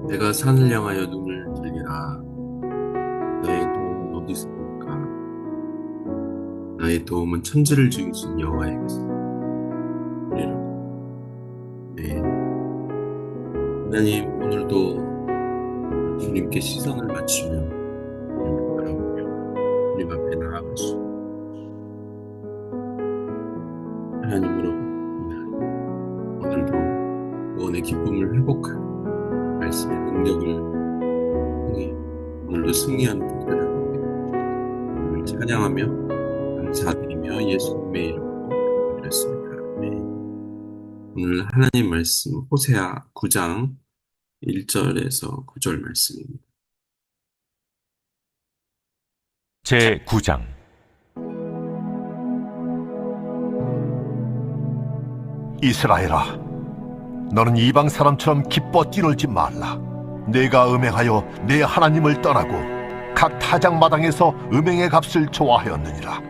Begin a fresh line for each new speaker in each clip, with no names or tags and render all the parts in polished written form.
내가 산을 향하여 눈을 들리라. 나의 도움은 어디서 올까? 나의 도움은 천지를 지으신 여호와에게서 오리로다. 네, 하나님 오늘도 주님께 시선을 맞추며 주님을 바라보며 주님 앞에 나아갈 수 하나님으로 인하여 오늘도 구원의 기쁨을 회복하는 말씀의 능력을 통해 오늘도 승리하는 복되는 주님을 찬양하며 감사드리며 예수님의 이름으로 기도드렸습니다. 오늘 하나님 말씀 호세아 9장 1절에서 9절 말씀입니다.
제 9장.
이스라엘아, 너는 이방 사람처럼 기뻐 뛰놀지 말라. 내가 음행하여 내 하나님을 떠나고 각 타작마당에서 음행의 값을 좋아하였느니라.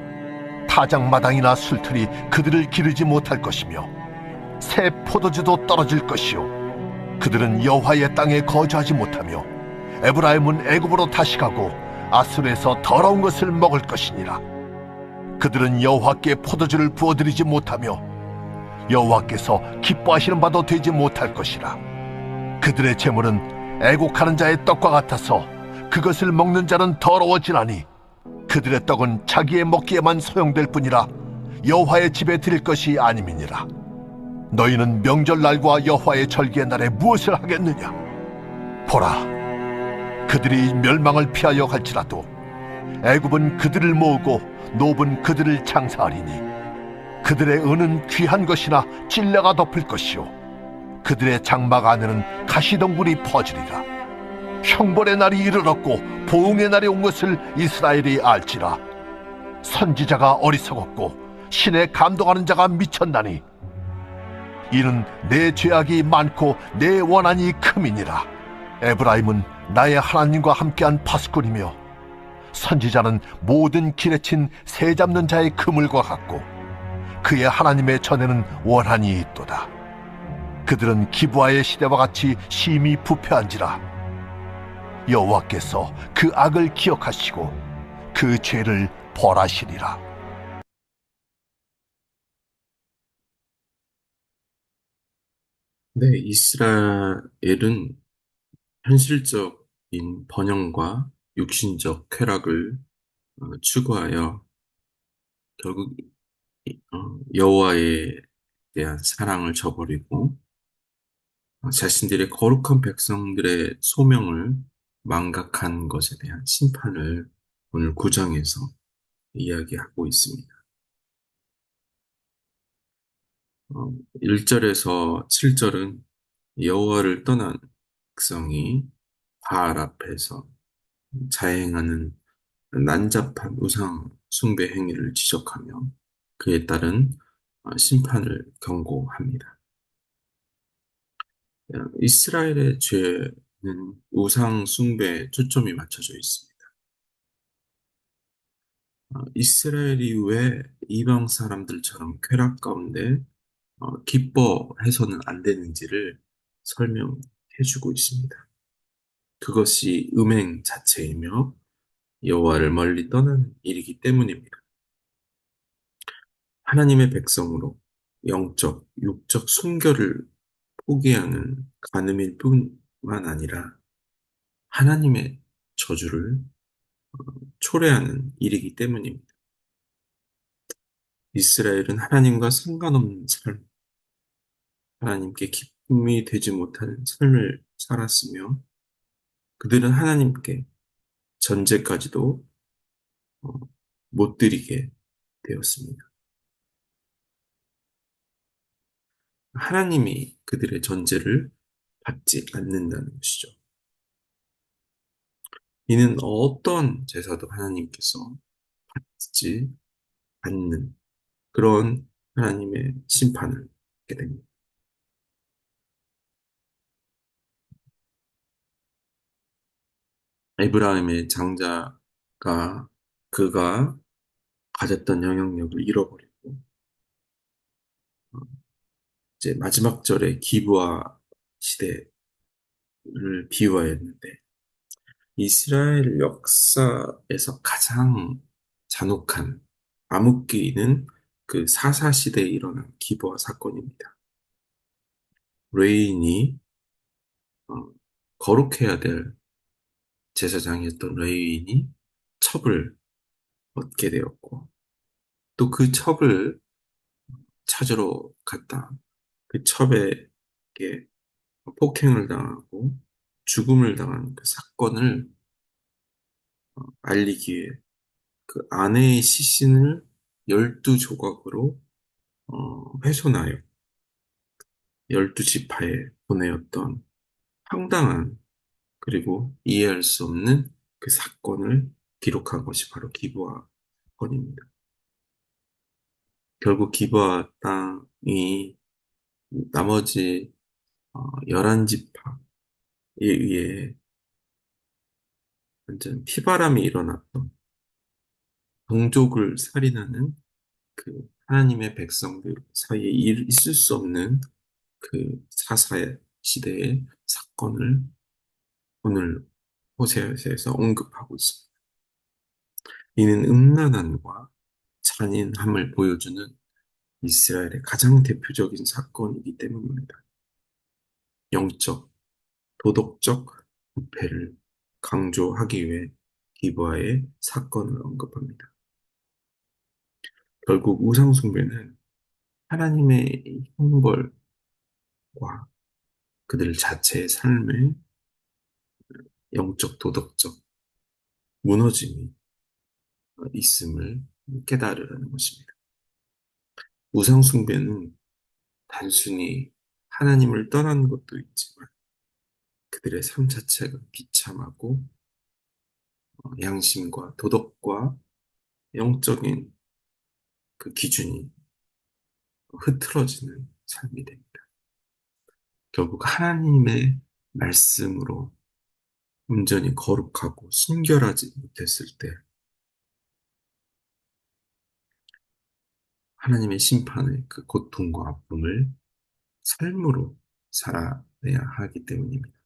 타작마당이나 술틀이 그들을 기르지 못할 것이며 새 포도주도 떨어질 것이요, 그들은 여호와의 땅에 거주하지 못하며 에브라임은 애굽으로 다시 가고 아수르에서 더러운 것을 먹을 것이니라. 그들은 여호와께 포도주를 부어드리지 못하며 여호와께서 기뻐하시는 바도 되지 못할 것이라. 그들의 재물은 애곡하는 자의 떡과 같아서 그것을 먹는 자는 더러워지나니 그들의 떡은 자기의 먹기에만 소용될 뿐이라 여호와의 집에 드릴 것이 아님이니라. 너희는 명절날과 여호와의 절기의 날에 무엇을 하겠느냐? 보라, 그들이 멸망을 피하여 갈지라도 애굽은 그들을 모으고 노브는 그들을 장사하리니 그들의 은은 귀한 것이나 찔레가 덮을 것이요, 그들의 장막 안에는 가시덩굴이 퍼지리라. 형벌의 날이 이르렀고 보응의 날이 온 것을 이스라엘이 알지라. 선지자가 어리석었고 신에 감동하는 자가 미쳤나니 이는 내 죄악이 많고 내 원한이 큼이니라. 에브라임은 나의 하나님과 함께한 파수꾼이며 선지자는 모든 길에 친 새 잡는 자의 그물과 같고 그의 하나님의 전에는 원한이 있도다. 그들은 기브아의 시대와 같이 심히 부패한지라. 여호와께서 그 악을 기억하시고 그 죄를 벌하시리라.
네, 이스라엘은 현실적인 번영과 육신적 쾌락을 추구하여 결국 여호와에 대한 사랑을 저버리고 자신들의 거룩한 백성들의 소명을 망각한 것에 대한 심판을 오늘 9장에서 이야기하고 있습니다. 1절에서 7절은 여호와를 떠난 백성이 바알 앞에서 자행하는 난잡한 우상 숭배 행위를 지적하며 그에 따른 심판을 경고합니다. 이스라엘의 죄는 우상 숭배에 초점이 맞춰져 있습니다. 이스라엘이 왜 이방 사람들처럼 쾌락 가운데 기뻐해서는 안 되는지를 설명해주고 있습니다. 그것이 음행 자체이며 여호와를 멀리 떠나는 일이기 때문입니다. 하나님의 백성으로 영적, 육적 순결을 포기하는 간음일 뿐만 아니라 하나님의 저주를 초래하는 일이기 때문입니다. 이스라엘은 하나님과 상관없는 삶, 하나님께 기쁨이 되지 못하는 삶을 살았으며 그들은 하나님께 전제까지도 어, 못 드리게 되었습니다. 하나님이 그들의 전제를 받지 않는다는 것이죠. 이는 어떤 제사도 하나님께서 받지 않는 그런 하나님의 심판을 받게 됩니다. 에브라임의 장자가 그가 가졌던 영향력을 잃어버리고 이제 마지막 절에 기브아 시대 비유하였는데 이스라엘 역사에서 가장 잔혹한 암흑기는 그 사사 시대에 일어난 기브아 사건입니다. 레인이 어, 거룩해야 될 제사장이었던 레인이 첩을 얻게 되었고 또 그 첩을 찾으러 갔다 그 첩에게 폭행을 당하고 죽음을 당한 그 사건을 알리기 위해 그 아내의 시신을 12조각으로 훼손하여 12지파에 보내었던 황당한 그리고 이해할 수 없는 그 사건을 기록한 것이 바로 기브아 사건입니다. 결국 기브아 땅이 나머지 11지파에 의해 완전 피바람이 일어났던 동족을 살인하는 그 하나님의 백성들 사이에 있을 수 없는 그 사사의 시대의 사건을 오늘 호세아서에서 언급하고 있습니다. 이는 음란함과 잔인함을 보여주는 이스라엘의 가장 대표적인 사건이기 때문입니다. 영적, 도덕적 부패를 강조하기 위해 기브아의 사건을 언급합니다. 결국 우상숭배는 하나님의 형벌과 그들 자체의 삶의 영적, 도덕적 무너짐이 있음을 깨달으라는 것입니다. 우상숭배는 단순히 하나님을 떠난 것도 있지만 그들의 삶 자체가 비참하고 양심과 도덕과 영적인 그 기준이 흐트러지는 삶이 됩니다. 결국 하나님의 말씀으로 온전히 거룩하고 순결하지 못했을 때 하나님의 심판의 그 고통과 아픔을 삶으로 살아내야 하기 때문입니다.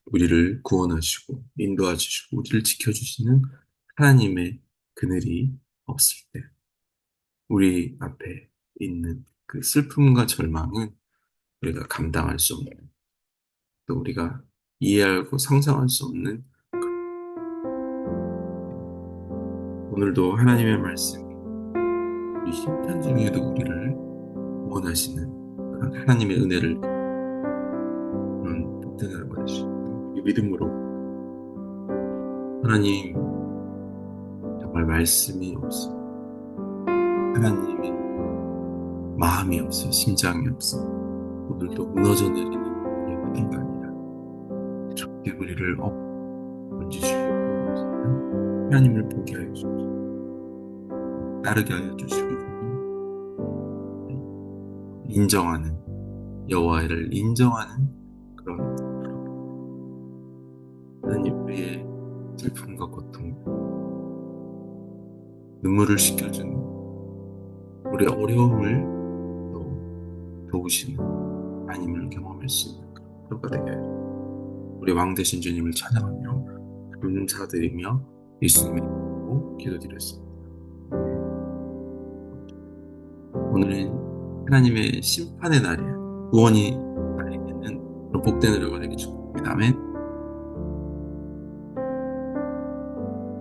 우리를 구원하시고 인도하시고 우리를 지켜주시는 하나님의 그늘이 없을 때 우리 앞에 있는 그 슬픔과 절망은 우리가 감당할 수 없는 또 우리가 이해하고 상상할 수 없는 오늘도 하나님의 말씀이 우리 심판 중에도 우리를 구원하시는 그런 하나님의 은혜를 그런 복되는 받으시고 우리 믿음으로 하나님 정말 말씀이 없어 하나님이 마음이 없어 심장이 없어 오늘도 무너져 내리는 우리 모든 게 아니라 적게 우리를 얹으시고 하나님을 보게 하여 주시고 따르게 하여 주시고 인정하는 여호와를 인정하는 그런 하나님 우리의 슬픔과 고통 눈물을 식혀주는 우리의 어려움을 또 도우시는 하나님을 경험할 수 있는 그런 하루가 되게 우리 왕 되신 주님을 찬양하며 감사드리며 예수님의 이름으로 기도드렸습니다. 오늘은 하나님의 심판의 날이에요. 구원이 달리는 그런 복된 하루가 되길 축복합니다. 아멘.